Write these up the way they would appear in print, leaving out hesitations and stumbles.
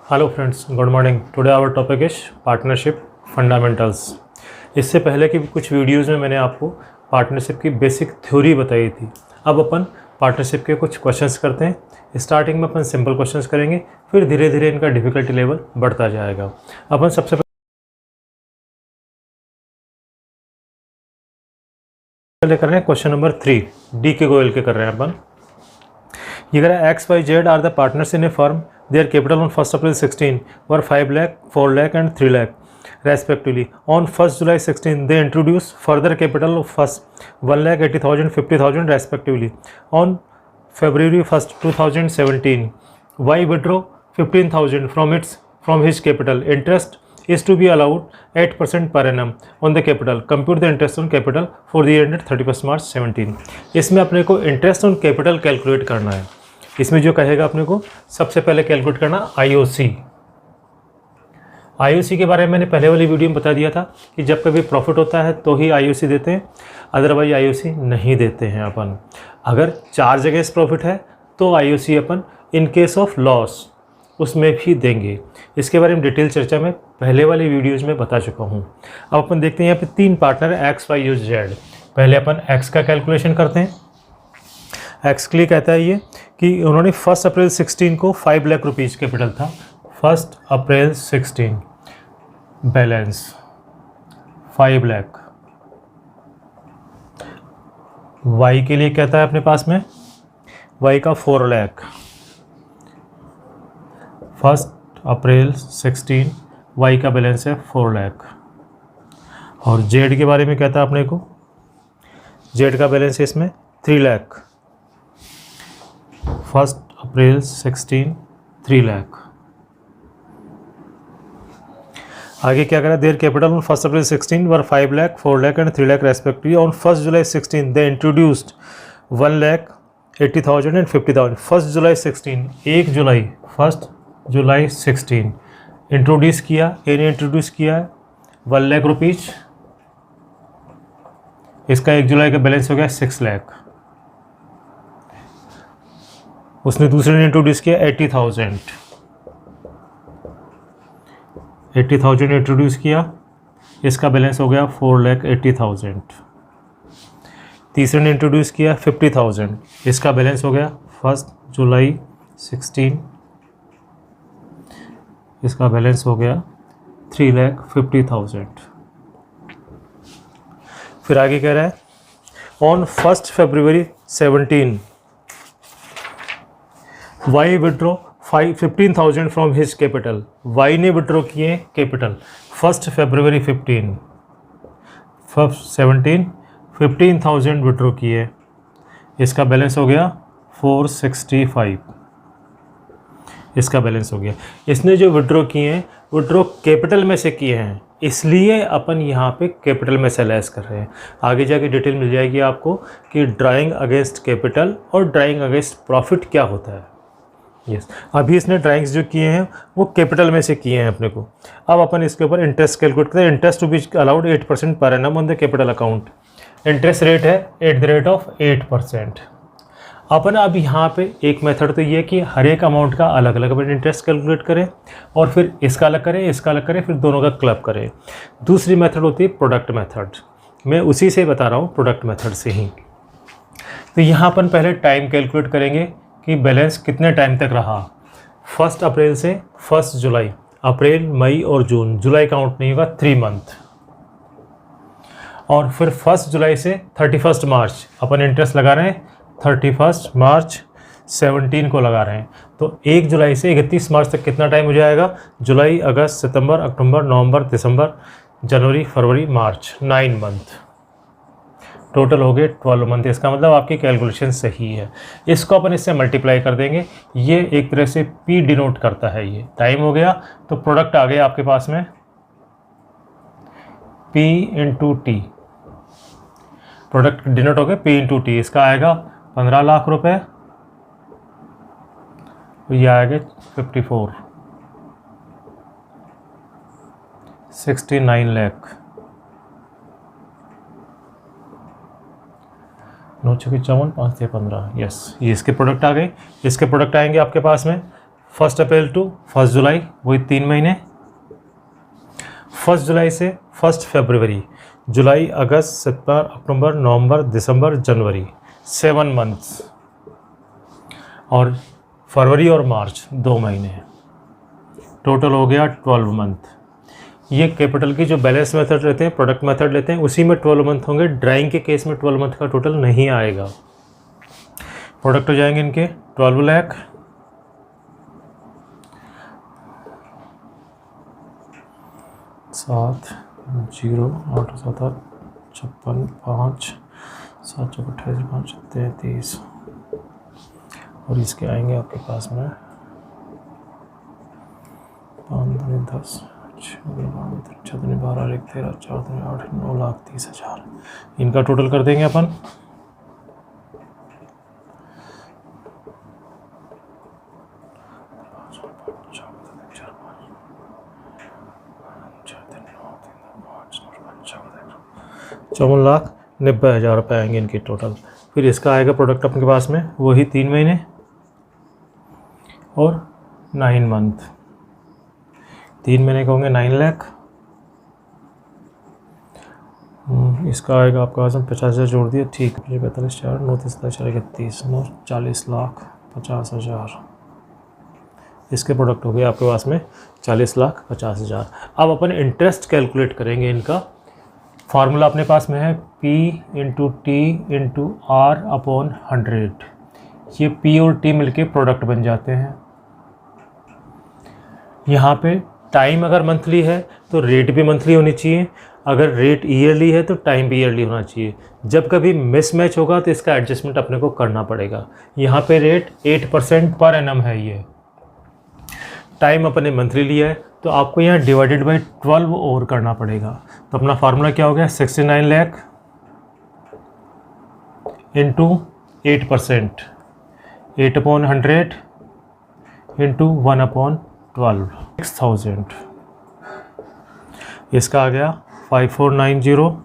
Hello friends, good morning. Today our topic is partnership fundamentals. इससे पहले की कुछ वीडियोज़ में मैंने आपको पार्टनरशिप की बेसिक थ्योरी बताई थी। अब अपन पार्टनरशिप के कुछ क्वेश्चंस करते हैं। स्टार्टिंग में अपन सिंपल क्वेश्चंस करेंगे, फिर धीरे धीरे इनका डिफ़िकल्टी लेवल बढ़ता जाएगा। अपन सबसे पहले कर रहे हैं क्वेश्चन नंबर 3, डी के गोयल के कर रहे हैं अपन। ये कह रहा है X Y Z are the partners in a firm, their capital on 1 April 16 were 5 lakh, 4 lakh and 3 lakh respectively. On 1 July 16 they introduce further capital of first 1,80,000, 50,000 respectively. On February 1st 2017 Y withdraw 15,000 from his capital. Interest is to be allowed 8% per annum on the capital. Compute the interest on capital for the year ended 31st March 17. इसमें अपने को interest on capital calculate करना है। इसमें जो कहेगा अपने को सबसे पहले कैलकुलेट करना आईओसी। आईओसी के बारे में मैंने पहले वाली वीडियो में बता दिया था कि जब कभी प्रॉफिट होता है तो ही आईओसी देते हैं, अदरवाइज आईओसी नहीं देते हैं अपन। अगर 4 जगह से प्रॉफिट है तो IOC upon in case of loss उसमें भी देंगे। इसके बारे में डिटेल चर्चा में पहले वाली वीडियोज़ में बता चुका हूँ। अब अपन देखते हैं यहाँ पे 3 पार्टनर है एक्स वाई जेड। पहले अपन एक्स का कैलकुलेशन करते हैं। एक्स के लिए कहता है ये कि उन्होंने 1 April 16 को 5 लाख रुपीज़ कैपिटल था। 1 April 16 बैलेंस 5 लाख। वाई के लिए कहता है अपने पास में वाई का 4 लाख। 1 April 16 वाई का बैलेंस है 4 लाख। और जेड के बारे में कहता है अपने को, जेड का बैलेंस है इसमें 3 लाख। 1 April 16 3 लाख। आगे क्या करा, there capital on 1 April 16 were 5 lakh, 4 lakh and 3 lakh respectively. On 1 July 16 they introduced 1,80,000 and 50,000। 1 July 16 1 July 1 July 16 introduce किया, ए ने इंट्रोड्यूस किया 1 लाख रुपीज। इसका 1 जुलाई का बैलेंस हो गया 6 लाख। उसने दूसरे ने इंट्रोड्यूस किया 80,000 इंट्रोड्यूस किया, इसका बैलेंस हो गया 4,80,000। तीसरे ने इंट्रोड्यूस किया 50,000, इसका बैलेंस हो गया 1 July 16, इसका बैलेंस हो गया 3,50,000। फिर आगे कह रहा है on 1 February 17 Y withdraw 15,000 from his capital. Y ने विड्रॉ किए कैपिटल 1 February 17 15,000 विड्रॉ किए, इसका बैलेंस हो गया 465, इसका बैलेंस हो गया। इसने जो विड्रॉ किए हैं विड्रॉ कैपिटल में से किए हैं, इसलिए अपन यहाँ पे कैपिटल में से लेस कर रहे हैं। आगे जाके डिटेल मिल जाएगी आपको कि ड्राइंग अगेंस्ट कैपिटल और ड्राइंग अगेंस्ट प्रॉफिट क्या होता है। यस, अभी इसने ड्राइंग्स जो किए हैं वो कैपिटल में से किए हैं अपने को। अब अपन इसके ऊपर इंटरेस्ट कैलकुलेट करते हैं। Interest to be allowed 8% per annum on the capital account. Interest rate है एट द रेट ऑफ 8%। अपन अब यहाँ पे एक मेथड तो ये है कि हर एक अमाउंट का अलग अलग अपन इंटरेस्ट कैलकुलेट करें और फिर इसका अलग करें, इसका अलग करें, फिर दोनों का क्लब करें। दूसरी मेथड होती है प्रोडक्ट मेथड। मैं उसी से बता रहा हूँ, प्रोडक्ट मेथड से ही। तो यहाँ अपन पहले टाइम कैलकुलेट करेंगे कि बैलेंस कितने टाइम तक रहा। 1 अप्रैल से 1 जुलाई, अप्रैल मई और जून, जुलाई काउंट नहीं होगा, 3 मंथ। और फिर 1 जुलाई से 31 मार्च अपन इंटरेस्ट लगा रहे हैं, 31 मार्च 17 को लगा रहे हैं। तो 1 जुलाई से 31 मार्च तक कितना टाइम हो जाएगा, जुलाई, अगस्त, सितंबर, अक्टूबर, नवंबर, दिसंबर, जनवरी, फरवरी, मार्च, 9 मंथ। टोटल हो गए 12 मंथ। इसका मतलब आपकी कैलकुलेशन सही है। इसको अपन इससे मल्टीप्लाई कर देंगे। ये एक तरह से P डिनोट करता है, ये टाइम हो गया। तो प्रोडक्ट आ गया आपके पास में P into T. Product denote हो गया P इंटू टी। इसका आएगा 15 लाख रुपए, ये आएगा 54, 69 लाख। 9 6 54 5 15, यस, ये इसके प्रोडक्ट आ गए। इसके प्रोडक्ट आएंगे आपके पास में 1 अप्रैल टू 1 जुलाई, वही 3 महीने। 1 जुलाई से 1 फरवरी, जुलाई, अगस्त, सितंबर, अक्टूबर, नवंबर, दिसंबर, जनवरी, 7 मंथ्स। और फरवरी और मार्च 2 महीने, टोटल हो गया 12 मंथ। ये कैपिटल की जो बैलेंस मेथड लेते हैं, प्रोडक्ट मेथड लेते हैं, उसी में 12 मंथ होंगे। ड्राइंग के केस में 12 मंथ का टोटल नहीं आएगा। प्रोडक्ट हो जाएंगे इनके 12 लाख, 7 0 8 7 56 5 7 4 28 5 33, और इसके आएंगे आपके पास में 5 दूनी 10 6 दूनी 12 1 13 4 दूनी 8 9,30,000। इनका टोटल कर देंगे अपन। चौवन लाख 90,000 रुपये आएंगे इनकी टोटल। फिर इसका आएगा प्रोडक्ट अपने पास में वही 3 महीने और 9 मंथ। 3 महीने के होंगे 9 लाख। इसका आएगा आपके पास में 50,000 जोड़ दिया, ठीक है। 45 4 9 30 9 40 लाख 50,000। इसके प्रोडक्ट हो गए आपके पास में 40 लाख 50,000। अब अपन इंटरेस्ट कैलकुलेट करेंगे। इनका फार्मूला अपने पास में है P into T into R upon 100। ये P और T मिलके प्रोडक्ट बन जाते हैं। यहाँ पे टाइम अगर मंथली है तो रेट भी मंथली होनी चाहिए, अगर रेट ईयरली है तो टाइम भी ईयरली होना चाहिए। जब कभी मिसमैच होगा तो इसका एडजस्टमेंट अपने को करना पड़ेगा। यहाँ पे रेट 8% पर एनम है, ये टाइम अपने मंथली लिया है तो आपको यहाँ डिवाइडेड बाई 12 और करना पड़ेगा। तो अपना फार्मूला क्या हो गया, 69 लाख इंटू 8%, 8/100 इंटू 1/12, 6,000। इसका आ गया 5490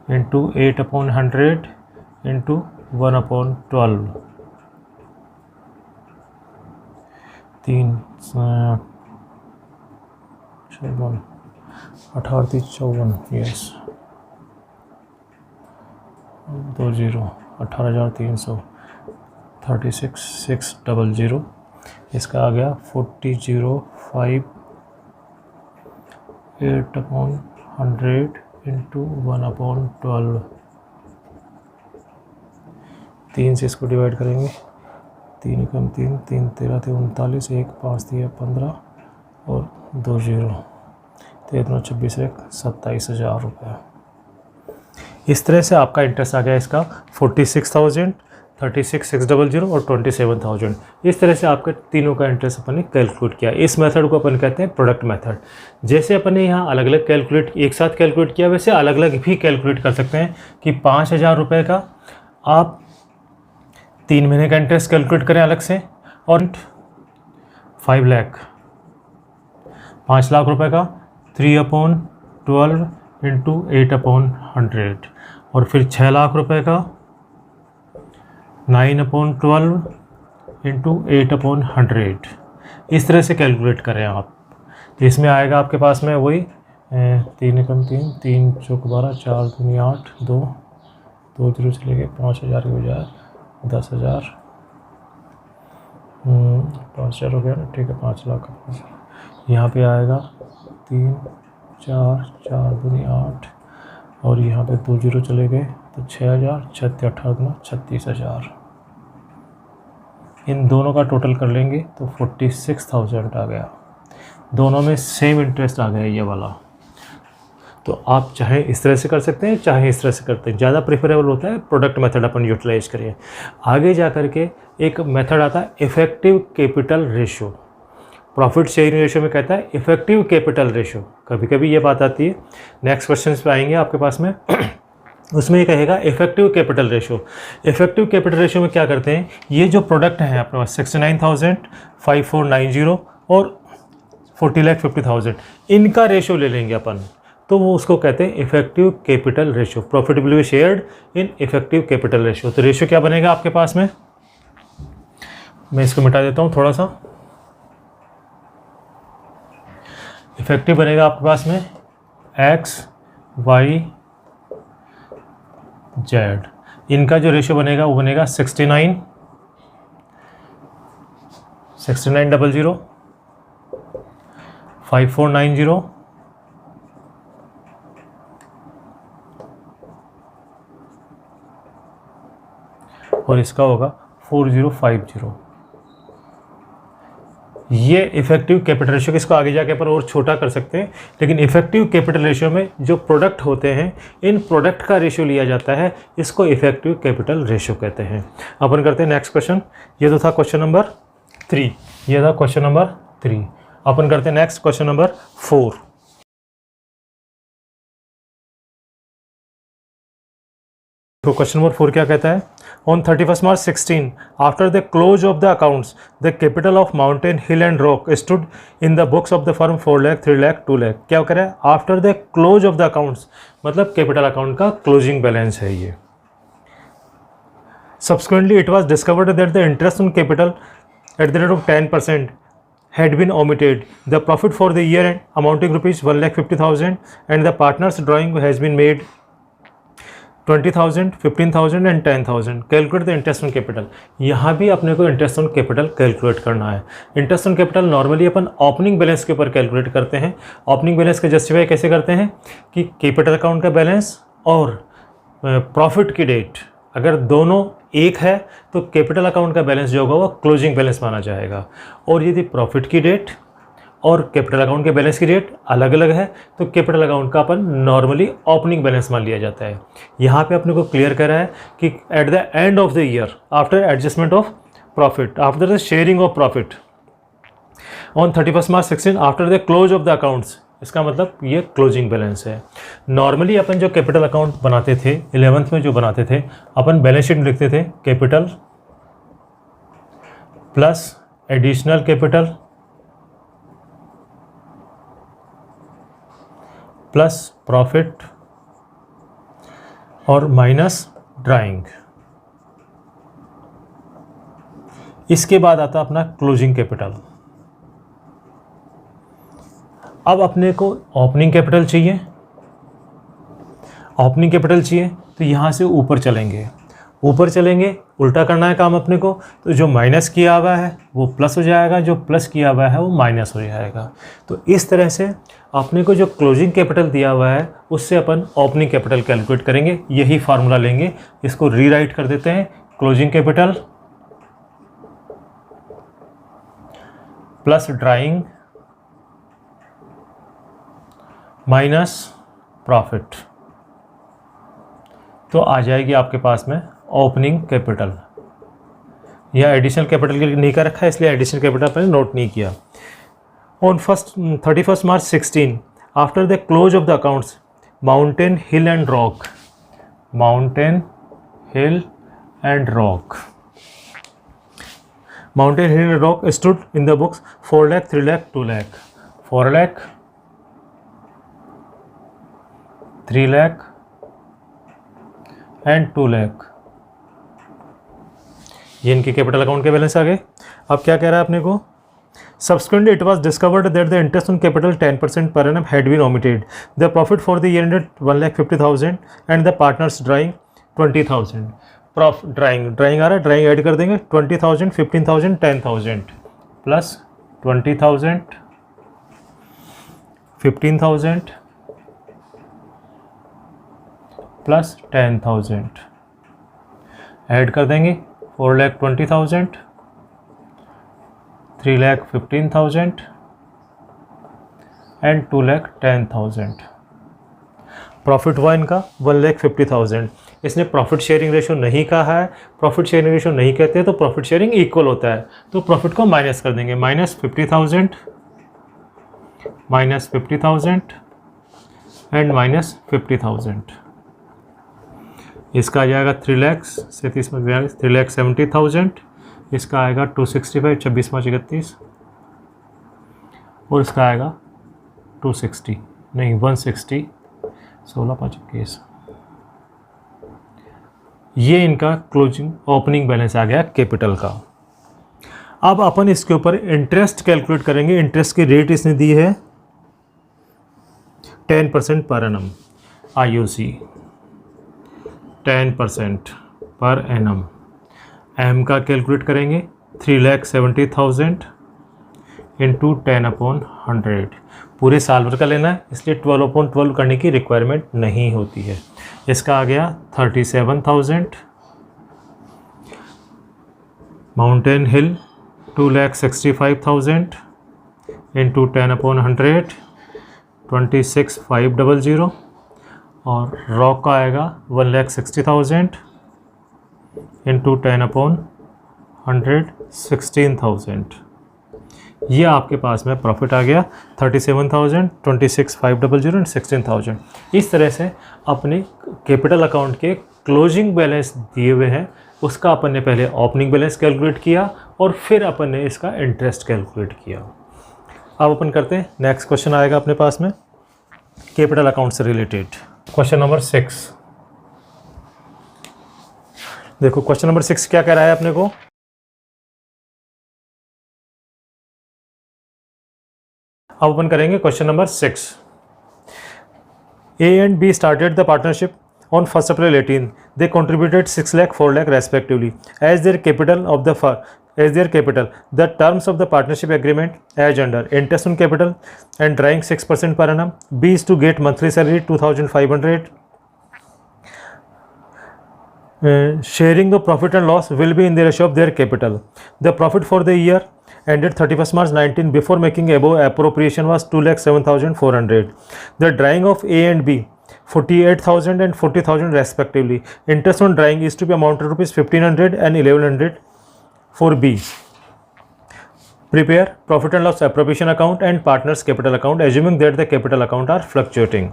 इंटू 8/100 इंटू 1/12, 3 54 18 54, यस 20 18,300, 36,600। इसका आ गया 40,5 8/100 इंटू 1/12। 3 से इसको डिवाइड करेंगे, 3 कम 3 3 13 थे 39, 1 5 दिया 15 और 2 0, 13 26 27,000 रुपये। इस तरह से आपका इंटरेस्ट आ गया इसका 46,000, 36,600 और 27,000। इस तरह से आपका तीनों का इंटरेस्ट अपन ने कैलकुलेट किया। इस मेथड को अपन कहते हैं प्रोडक्ट मेथड। जैसे अपन ने यहाँ अलग अलग कैलकुलेट एक साथ कैलकुलेट किया, वैसे अलग अलग भी कैलकुलेट कर सकते हैं कि 5,000 रुपये का आप 3 महीने का इंटरेस्ट कैलकुलेट करें अलग से, और 5 लाख 5 लाख रुपए का 3/12 इंटू 8/100, और फिर 6 लाख रुपए का 9/12 इंटू 8/100। इस तरह से कैलकुलेट करें आप। तो इसमें आएगा आपके पास में वही 3 कम 3 3 चौक 12 4 दूनी 8 2 2 0 चले गए 5,000 के बजाय 10,000, 5,000 हो गया, ठीक है 5 लाख का। यहाँ पे आएगा 3 4 4 दूनी 8, और यहाँ पे 2 0 चले गए तो 6,000 36 18 गुना 36,000। इन दोनों का टोटल कर लेंगे तो 46,000 आ गया। दोनों में सेम इंटरेस्ट आ गया ये वाला। तो आप चाहे इस तरह से कर सकते हैं, चाहे इस तरह से करते हैं, ज़्यादा प्रेफरेबल होता है प्रोडक्ट मेथड अपन यूटिलाइज करिए। आगे जा कर के एक मेथड आता है effective capital ratio. Profit sharing ratio में कहता है इफ़ेक्टिव कैपिटल रेशियो, कभी कभी ये बात आती है। नेक्स्ट क्वेश्चन पे आएंगे आपके पास में उसमें ये कहेगा effective capital ratio. Effective capital ratio में क्या करते हैं, ये जो प्रोडक्ट हैं अपने पास 69,5490 और 40,50,000, इनका रेशियो ले लेंगे अपन, तो वो उसको कहते हैं effective capital ratio. Profitably shared in effective capital ratio. तो रेशियो क्या बनेगा आपके पास में मैं इसको मिटा देता हूँ थोड़ा सा। इफेक्टिव बनेगा आपके पास में एक्स वाई जेड, इनका जो रेशियो बनेगा वो बनेगा 69 6900 5490 और इसका होगा 4050। ये इफेक्टिव कैपिटल रेशियो, इसको आगे जाके पर और छोटा कर सकते हैं, लेकिन इफेक्टिव कैपिटल रेशियो में जो प्रोडक्ट होते हैं इन प्रोडक्ट का रेशियो लिया जाता है, इसको इफेक्टिव कैपिटल रेशियो कहते हैं। अपन करते हैं नेक्स्ट क्वेश्चन। ये तो था क्वेश्चन नंबर 3, ये था क्वेश्चन नंबर 3। अपन करते हैं नेक्स्ट क्वेश्चन नंबर 4। तो क्वेश्चन नंबर 4 क्या कहता है? On 31st March 16, after the close of the accounts, the capital of Mountain Hill and Rock stood in the books of the firm 4 lakh, 3 lakh, 2 lakh। क्या करें? After the close of the accounts, मतलब capital account का closing balance है ये। Subsequently, it was discovered that the interest on capital at the rate of 10% had been omitted. The profit for the year amounting rupees 1,50,000 and the partner's drawing has been made 20,000, 15,000 and 10,000। Calculate the interest on capital. यहाँ भी अपने को interest on capital calculate करना है। Interest on capital normally upon opening balance के ऊपर calculate करते हैं। ओपनिंग बैलेंस का जस्टिफाई कैसे करते हैं कि कैपिटल अकाउंट का बैलेंस और प्रॉफिट की डेट अगर दोनों एक है तो कैपिटल अकाउंट का बैलेंस जो होगा वो क्लोजिंग बैलेंस माना जाएगा, और यदि प्रॉफिट की डेट और कैपिटल अकाउंट के बैलेंस की डेट अलग अलग है तो कैपिटल अकाउंट का अपन नॉर्मली ओपनिंग बैलेंस मान लिया जाता है। यहाँ पे अपने को क्लियर करा है कि at the end of the year after adjustment of profit, after the sharing of profit on 31st March 16 after the close of the accounts, इसका मतलब ये क्लोजिंग बैलेंस है। नॉर्मली अपन जो कैपिटल अकाउंट बनाते थे 11th में जो बनाते थे, अपन बैलेंस शीट में लिखते थे capital plus additional capital plus profit और माइनस ड्राइंग। इसके बाद आता अपना क्लोजिंग कैपिटल। अब अपने को ओपनिंग कैपिटल चाहिए, ओपनिंग कैपिटल चाहिए तो यहाँ से ऊपर चलेंगे, ऊपर चलेंगे उल्टा करना है काम अपने को, तो जो माइनस किया हुआ है वो प्लस हो जाएगा, जो प्लस किया हुआ है वो माइनस हो जाएगा। तो इस तरह से अपने को जो क्लोजिंग कैपिटल दिया हुआ है उससे अपन ओपनिंग कैपिटल कैलकुलेट करेंगे। यही फार्मूला लेंगे, इसको रीराइट कर देते हैं। Closing capital plus drawing minus profit, तो आ जाएगी आपके पास में ओपनिंग कैपिटल। यह एडिशनल कैपिटल के लिए नहीं कर रखा है इसलिए एडिशनल कैपिटल आपने नोट नहीं किया। On 31st March 16 after the close of the accounts mountain hill and rock, mountain hill and rock, mountain hill and rock stood in the books 4 lakh, 3 lakh, 2 lakh, 4 lakh, 3 lakh and 2 lakh। ये इनके capital account के balance आ गए। अब क्या कह रहा है अपने को? Subsequently, it was discovered that the interest on capital 10% per annum had been omitted. The profit for the year ended 1,50,000 and the partners drawing 20,000. Drawing आ रहा है, ड्राइंग ऐड कर देंगे 20,000, 15,000, 10,000 प्लस 20,000, 15,000 प्लस 10,000 ऐड कर देंगे 4,20,000, 3,15,000 एंड 2,10,000। प्रॉफिट हुआ इनका 1,50,000। इसने profit sharing ratio नहीं कहा है, प्रॉफिट शेयरिंग रेशो नहीं कहते तो प्रॉफिट शेयरिंग इक्वल होता है, तो प्रॉफिट को माइनस कर देंगे, -50,000 -50,000 एंड -50,000। इसका आ जाएगा 3 लाख से 30 में 3,70,000। इसका आएगा 265, 26 पाँच 31 और इसका आएगा 260 नहीं 160, 16 पाँच 21। ये इनका क्लोजिंग ओपनिंग बैलेंस आ गया कैपिटल का। अब अपन इसके ऊपर इंटरेस्ट कैलकुलेट करेंगे। इंटरेस्ट की रेट इसने दी है 10% per annum, IOC 10% per annum. M का कैलकुलेट करेंगे 3,70,000 इंटू 10/100। पूरे साल भर का लेना है, इसलिए 12/12 करने की रिक्वायरमेंट नहीं होती है। इसका आ गया 37,000। माउंटेन हिल 2,65,000 इंटू 10/100 26,500। और रॉक का आएगा 1,60,000 इंटू 10/100 16,000। ये आपके पास में प्रॉफिट आ गया 37,000, 26,500 एंड 16,000। इस तरह से अपने कैपिटल अकाउंट के क्लोजिंग बैलेंस दिए हुए हैं, उसका अपन ने पहले ओपनिंग बैलेंस कैलकुलेट किया और फिर अपन ने इसका इंटरेस्ट कैलकुलेट किया। अब अपन करते हैं नेक्स्ट क्वेश्चन आएगा अपने पास में कैपिटल अकाउंट से रिलेटेड। Question number 6। देखो क्वेश्चन नंबर 6 क्या कह रहा है अपने को। अब अपन करेंगे question number 6। A and B started the partnership on 1st April 18. They contributed 6 lakh, 4 lakh respectively as their capital of the The terms of the partnership agreement as under: interest on capital and drawing 6% per annum. B is to get monthly salary 2,500. Sharing the profit and loss will be in the ratio of their capital. The profit for the year ended 31st March 19 before making above appropriation was 2,07,400. The drawing of A and B 48,000 and 40,000 respectively. Interest on drawing is to be amounted to rupees 1,500 and 1,100 for B. Prepare profit and loss appropriation account and partners capital account assuming that the capital account are fluctuating.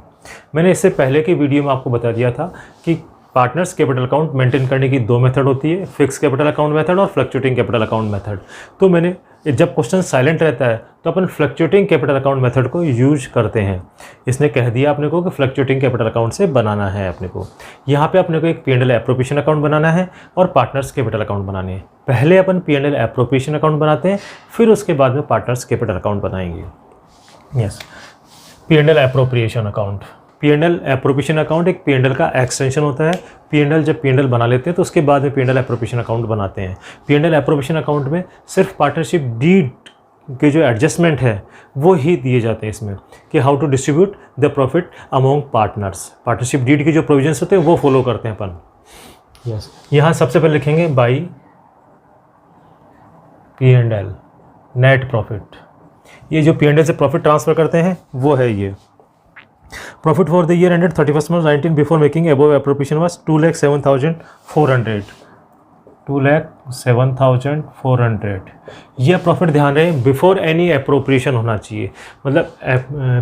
मैंने इससे पहले की video में आपको बता दिया था कि पार्टनर्स कैपिटल अकाउंट मेंटेन करने की दो मेथड होती है, फिक्स कैपिटल अकाउंट मेथड और फ्लक्चुएटिंग कैपिटल अकाउंट मेथड। तो मैंने जब क्वेश्चन साइलेंट रहता है तो अपन फ्लक्चुएटिंग कैपिटल अकाउंट मेथड को यूज करते हैं। इसने कह दिया अपने को कि फ्लक्चुएटिंग कैपिटल अकाउंट से बनाना है अपने को। यहाँ पे अपने को एक P&L एप्रोप्रिएशन अकाउंट बनाना है और पार्टनर्स कैपिटल अकाउंट बनाने हैं। पहले अपन P&L एप्रोप्रिएशन अकाउंट बनाते हैं, फिर उसके बाद में पार्टनर्स कैपिटल अकाउंट बनाएंगे। Yes, P&L appropriation account. P&L appropriation account एक P&L का एक्सटेंशन होता है। P&L जब P&L बना लेते हैं तो उसके बाद में P&L एप्रोप्रिएशन अकाउंट बनाते हैं। P&L एप्रोप्रिएशन अकाउंट में सिर्फ पार्टनरशिप डीड के जो एडजस्टमेंट है वो ही दिए जाते हैं इसमें, कि how to distribute the profit among partners. Partnership deed के जो प्रोविजंस होते हैं वो फॉलो करते हैं अपन। यस, यहाँ सबसे पहले लिखेंगे बाई P&L नेट प्रॉफिट। ये जो P&L से प्रॉफिट ट्रांसफ़र करते हैं वो है ये। Profit for the year ended 31st March 19 before making above appropriation was 2,07,400. 2,07,400। यह प्रॉफिट ध्यान रहे बिफोर एनी अप्रोप्रिएशन होना चाहिए, मतलब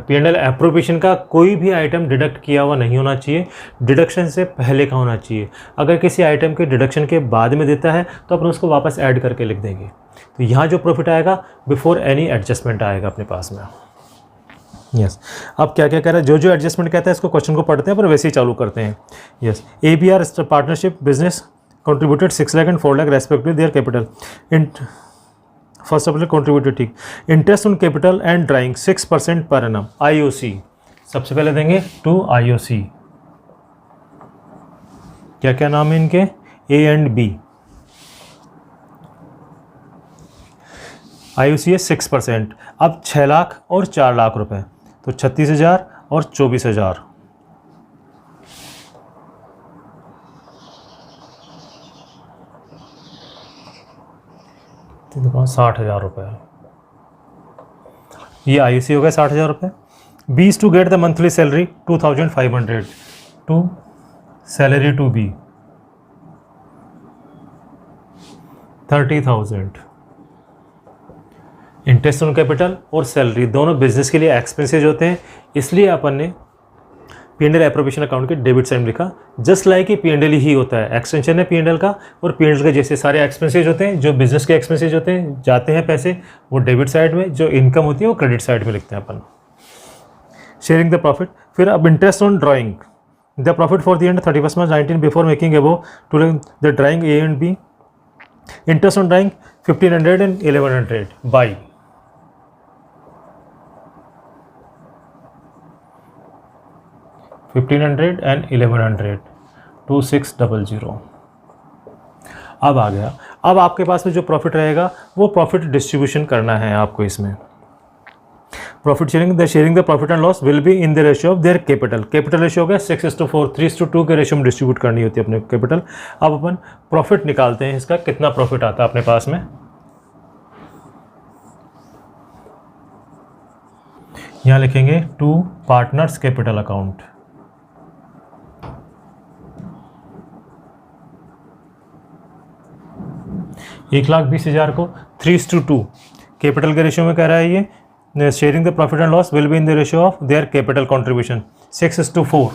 P&L एप्रोप्रिएशन का कोई भी आइटम डिडक्ट किया हुआ नहीं होना चाहिए, डिडक्शन से पहले का होना चाहिए। अगर किसी आइटम के डिडक्शन के बाद में देता है तो अपन उसको वापस ऐड करके लिख देंगे। तो यहाँ जो प्रॉफिट आएगा बिफोर एनी एडजस्टमेंट आएगा अपने पास में। यस, अब क्या क्या कह रहा है, जो जो एडजस्टमेंट कहता है इसको क्वेश्चन को पढ़ते हैं पर वैसे ही चालू करते हैं। Yes, ABR partnership business contributed 6 lakh and 4 lakh respectively their capital. First of all contributed, ठीक। Interest on capital and drawing 6% per annum, IOC। सबसे पहले देंगे टू IOC। क्या क्या नाम है इनके, A एंड B। IOC है 6%। अब 6 लाख और 4 लाख रुपए, तो 36,000 और 24,000। तो 60,000 रुपये। ये IOC हो गया 60,000 रुपये। B is to get the monthly salary 2,500 to salary to B 30,000। Interest on capital और सैलरी दोनों बिजनेस के लिए एक्सपेंसेज होते हैं, इसलिए अपन ने P&L एप्रोप्रिएशन अकाउंट के डेबिट साइड में लिखा। जस्ट लाइक कि P&L ही होता है, एक्सटेंशन है P&L का, और P&L के जैसे सारे एक्सपेंसेज होते हैं, जो बिजनेस के एक्सपेंसेज होते हैं जाते हैं पैसे, वो डेबिट साइड में, जो इनकम होती है वो क्रेडिट साइड में लिखते हैं अपन। शेयरिंग द प्रॉफिट, फिर अब interest on drawing the profit for the end 31st March 19 before making above to the drawing A and B interest on drawing 1500 and 1100 by 1500 and 1100 2600। अब आ गया। अब आपके पास में जो प्रॉफिट रहेगा वो प्रॉफिट डिस्ट्रीब्यूशन करना है आपको। इसमें profit sharing the profit and loss will be in the ratio of their capital. Capital ratio हो गया 6:4, 3:2 के रेशियो में डिस्ट्रीब्यूट करनी होती है अपने कैपिटल। अब अपन प्रॉफिट निकालते हैं, इसका कितना प्रॉफिट आता है अपने पास में। यहाँ लिखेंगे टू पार्टनर्स कैपिटल अकाउंट। $1,20,000 को 3:2 कैपिटल के रेशियो में कह रहा है ये। Sharing the profit and loss will be in the ratio of their capital contribution 6:4।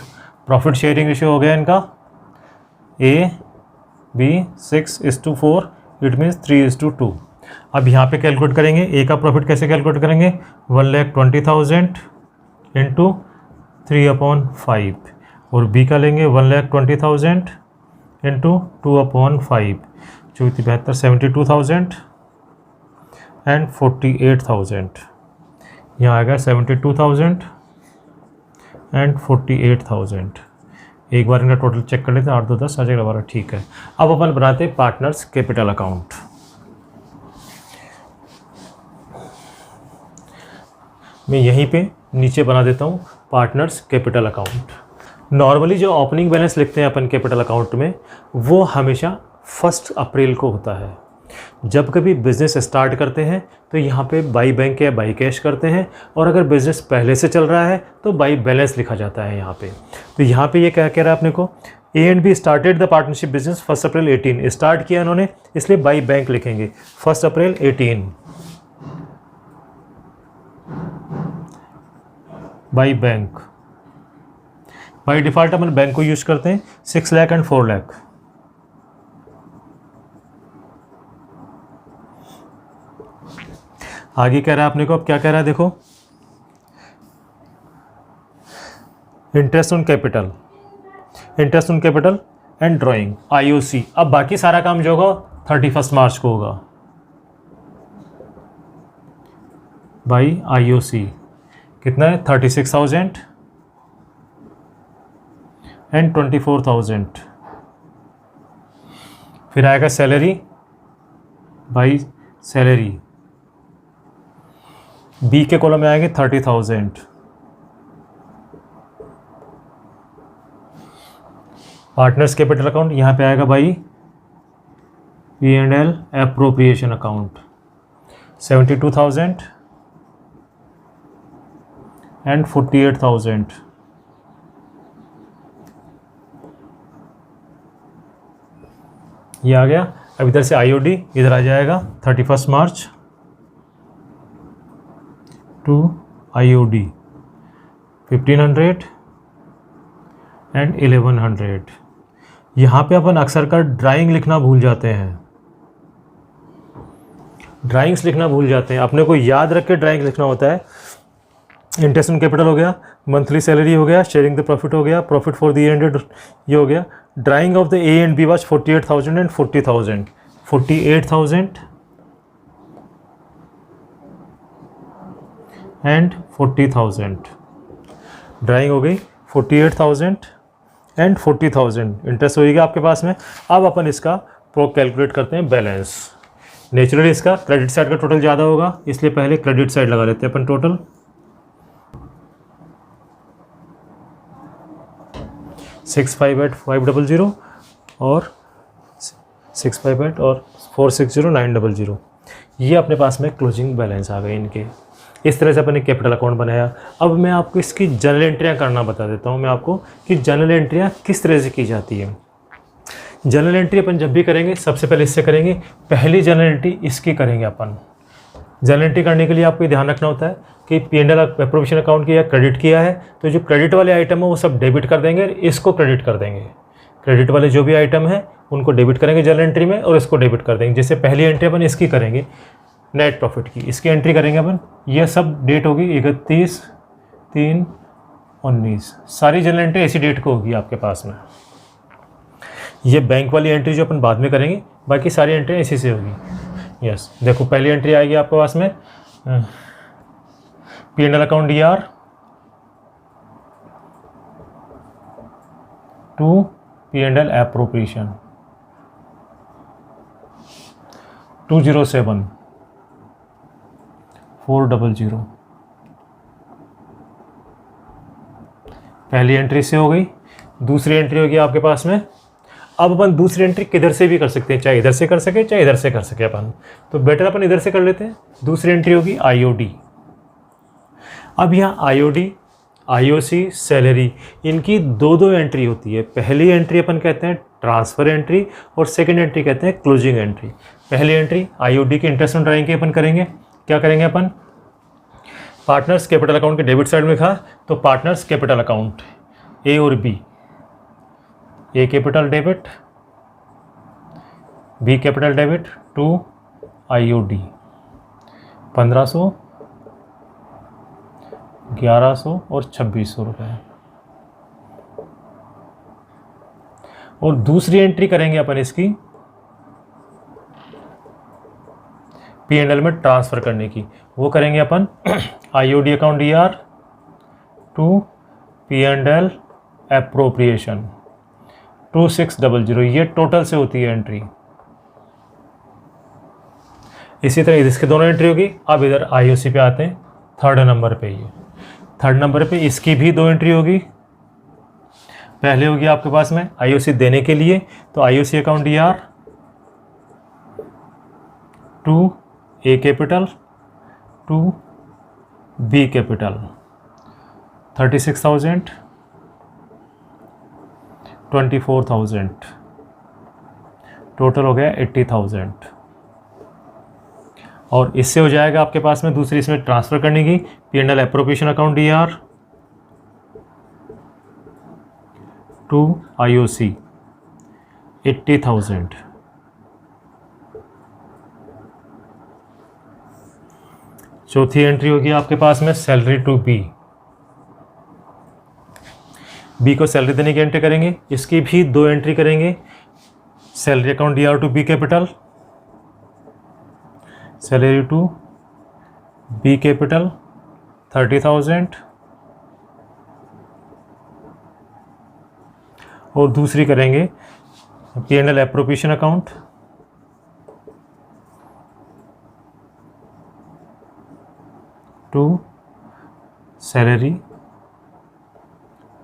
Profit sharing ratio हो गया इनका A/B 6:4, इट मीन्स 3:2। अब यहाँ पे कैलकुलेट करेंगे ए का प्रॉफिट कैसे कैलकुलेट करेंगे, 1,20,000 इंटू 3/5 और बी का लेंगे 1,20,000 इंटू 2/5, 74, 72,000 एंड 48,000। यहाँ आएगा 72,000 एंड 48,000। एक बार इनका टोटल चेक कर लेते हैं, 8 2 10 आ 12, ठीक है। अब अपन बनाते हैं पार्टनर्स कैपिटल अकाउंट। मैं यहीं पे नीचे बना देता हूँ पार्टनर्स कैपिटल अकाउंट। नॉर्मली जो ओपनिंग बैलेंस लिखते हैं अपन कैपिटल अकाउंट में वो हमेशा 1 अप्रैल को होता है। जब कभी बिज़नेस स्टार्ट करते हैं तो यहाँ पे बाई बैंक या बाई कैश करते हैं, और अगर बिज़नेस पहले से चल रहा है तो बाई बैलेंस लिखा जाता है यहाँ पे। तो यहाँ पे ये क्या कह रहा है अपने को, A and be started the partnership business 1 April 18। Start किया इन्होंने, इसलिए बाई बैंक लिखेंगे 1 April 18 by bank. By default upon bank को यूज करते हैं 6 लाख एंड 4 लाख। आगे कह रहा है अपने को, अब क्या कह रहा है देखो, interest on capital, interest on capital and drawing IOC। अब बाकी सारा काम जो होगा 31 मार्च को होगा बाई IOC। कितना है, 36,000 एंड 24,000। फिर आएगा सैलरी बाई सैलरी, बी के कॉलम में आएंगे 30,000। पार्टनर्स कैपिटल अकाउंट यहाँ पे आएगा भाई P&L एप्रोप्रिएशन अकाउंट 72,000 एंड 48,000। ये आ गया। अब इधर से IOD इधर आ जाएगा 31 मार्च टू IOD 1500 एंड 1100। यहाँ पे अपन अक्सर कर ड्राइंग लिखना भूल जाते हैं, ड्राइंग्स लिखना भूल जाते हैं। अपने को याद रख के ड्राइंग लिखना होता है। इंटरेस्ट ऑन कैपिटल हो गया, मंथली सैलरी हो गया, शेयरिंग द प्रॉफिट हो गया, प्रॉफिट फॉर द ईयर ये हो गया। Drying of the A and B was 48,000 and 40,000, 48,000 and 40,000। Drawing हो गई 48,000 एंड 40,000। इंटरेस्ट हो गया आपके पास में। अब अपन इसका प्रो कैलकुलेट करते हैं बैलेंस। नेचुरली इसका क्रेडिट साइड का टोटल ज़्यादा होगा, इसलिए पहले क्रेडिट साइड लगा लेते हैं अपन। टोटल 658,500 और 658 और 460,900। ये अपने पास में क्लोजिंग बैलेंस आ गए इनके। इस तरह से अपन एक कैपिटल अकाउंट बनाया। अब मैं आपको इसकी जनरल एंट्रियाँ करना बता देता हूँ मैं आपको कि जनरल एंट्रियाँ किस तरह से की जाती है। जनरल एंट्री अपन जब भी करेंगे सबसे पहले इससे करेंगे। पहली जनरल एंट्री इसकी करेंगे अपन। जनरल एंट्री करने के लिए आपको ध्यान रखना होता है कि P&L एप्रोप्रिएशन अकाउंट किया, क्रेडिट किया है, तो जो क्रेडिट वाले आइटम है वो सब डेबिट कर देंगे, इसको क्रेडिट कर देंगे। क्रेडिट वाले जो भी आइटम है उनको डेबिट करेंगे जनरल एंट्री में और इसको डेबिट कर देंगे। जैसे पहली एंट्री अपन इसकी करेंगे नेट प्रॉफिट की, इसकी एंट्री करेंगे अपन। यह सब डेट होगी 31/3/19। सारी जनरल एंट्री ऐसी डेट को होगी आपके पास में। ये बैंक वाली एंट्री जो अपन बाद में करेंगे, बाकी सारी एंट्री इसी से होगी। यस, देखो पहली एंट्री आएगी आपके पास में P&L account DR to P&L appropriation 207,400। पहली एंट्री से हो गई। दूसरी एंट्री होगी आपके पास में। अब अपन दूसरी एंट्री किधर से भी कर सकते हैं, चाहे इधर से कर सके चाहे इधर से कर सके अपन, तो बेटर अपन इधर से कर लेते हैं। दूसरी एंट्री होगी IOD। अब यहाँ IOD, IOC, सैलरी, इनकी दो दो एंट्री होती है। पहली एंट्री अपन कहते हैं ट्रांसफ़र एंट्री और सेकंड एंट्री कहते हैं क्लोजिंग एंट्री। पहली एंट्री IOD के इंटरेस्ट ऑन ड्राइंग की अपन करेंगे। क्या करेंगे अपन, पार्टनर्स कैपिटल अकाउंट के डेबिट साइड में लिखा तो पार्टनर्स कैपिटल अकाउंट A और B, A capital debit, B capital debit to IOD 1500, 1100 और 2600 रुपये। और दूसरी एंट्री करेंगे अपन इसकी P&L में ट्रांसफ़र करने की, वो करेंगे अपन IOD account DR to P&L appropriation 2600। ये टोटल से होती है एंट्री। इसी तरह इसके दोनों एंट्री होगी। अब इधर IOC पे आते हैं, थर्ड नंबर पे। ये थर्ड नंबर पे इसकी भी दो एंट्री होगी। पहले होगी आपके पास में IOC देने के लिए, तो IOC account DR to A capital to B capital 36,000, 24,000, total हो गया 80,000। और इससे हो जाएगा आपके पास में दूसरी इसमें ट्रांसफ़र करने की P&L appropriation account DR to IOC 80,000। चौथी एंट्री होगी आपके पास में सैलरी टू B को सैलरी देने की एंट्री करेंगे। इसकी भी दो एंट्री करेंगे। Salary account DR to B capital, salary to B capital 30,000। और दूसरी करेंगे P&L appropriation account to salary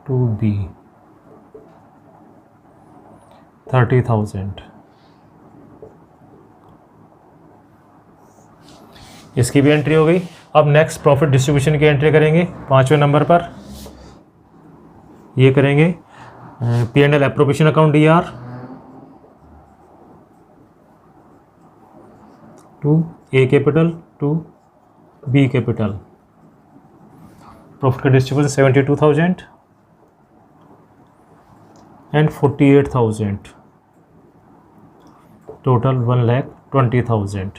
to B 30,000। इसकी भी एंट्री हो गई। अब नेक्स्ट प्रॉफिट डिस्ट्रीब्यूशन की एंट्री करेंगे 5वें नंबर पर। ये करेंगे P&L appropriation account DR to A capital to B capital. Profit का डिस्ट्रीब्यूशन 72,000 एंड 48,000, टोटल 1,20,000।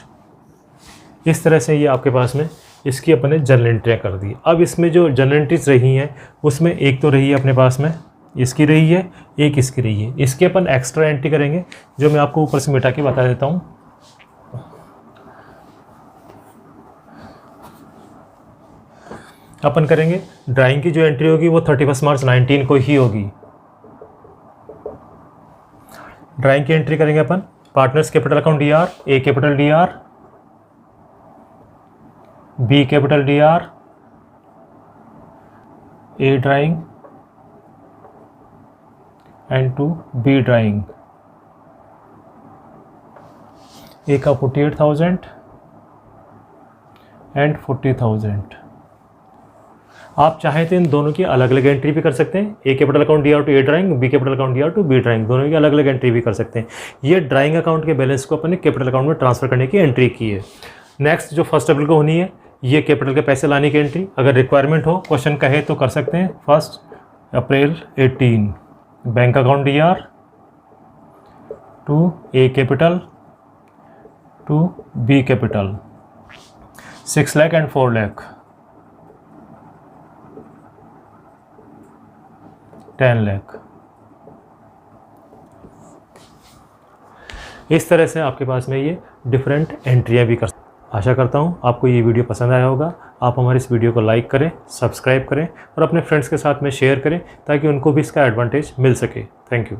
इस तरह से ये आपके पास में इसकी अपने जर्नल एंट्रियाँ कर दी। अब इसमें जो जर्नल एंट्रीज रही हैं उसमें एक तो रही है अपने पास में, इसकी रही है, एक इसकी रही है। इसके अपन एक्स्ट्रा एंट्री करेंगे जो मैं आपको ऊपर से मिटा के बता देता हूँ। अपन करेंगे ड्राइंग की जो एंट्री होगी वो 31 मार्च 19 को ही होगी। ड्राइंग की एंट्री करेंगे अपन partners capital account DR, A capital DR, B capital DR, A drawing and to B drawing. A का 48,000 एंड 40,000। आप चाहे तो इन दोनों की अलग अलग एंट्री भी कर सकते हैं। A capital account DR to A drawing, B capital account DR to B drawing, दोनों की अलग अलग एंट्री भी कर सकते हैं। ये ड्राइंग अकाउंट के बैलेंस को अपने कैपिटल अकाउंट में ट्रांसफर करने की एंट्री की है। नेक्स्ट जो 1 अप्रैल को होनी है, ये कैपिटल के पैसे लाने की एंट्री। अगर रिक्वायरमेंट हो, क्वेश्चन कहे तो कर सकते हैं। 1 April 18 bank account DR to A capital to B capital 6 lakh and 4 lakh 10 lakh. इस तरह से आपके पास में ये डिफरेंट एंट्रियाँ भी कर। आशा करता हूँ आपको ये वीडियो पसंद आया होगा। आप हमारे इस वीडियो को लाइक करें, सब्सक्राइब करें और अपने फ्रेंड्स के साथ में शेयर करें ताकि उनको भी इसका एडवांटेज मिल सके। Thank you.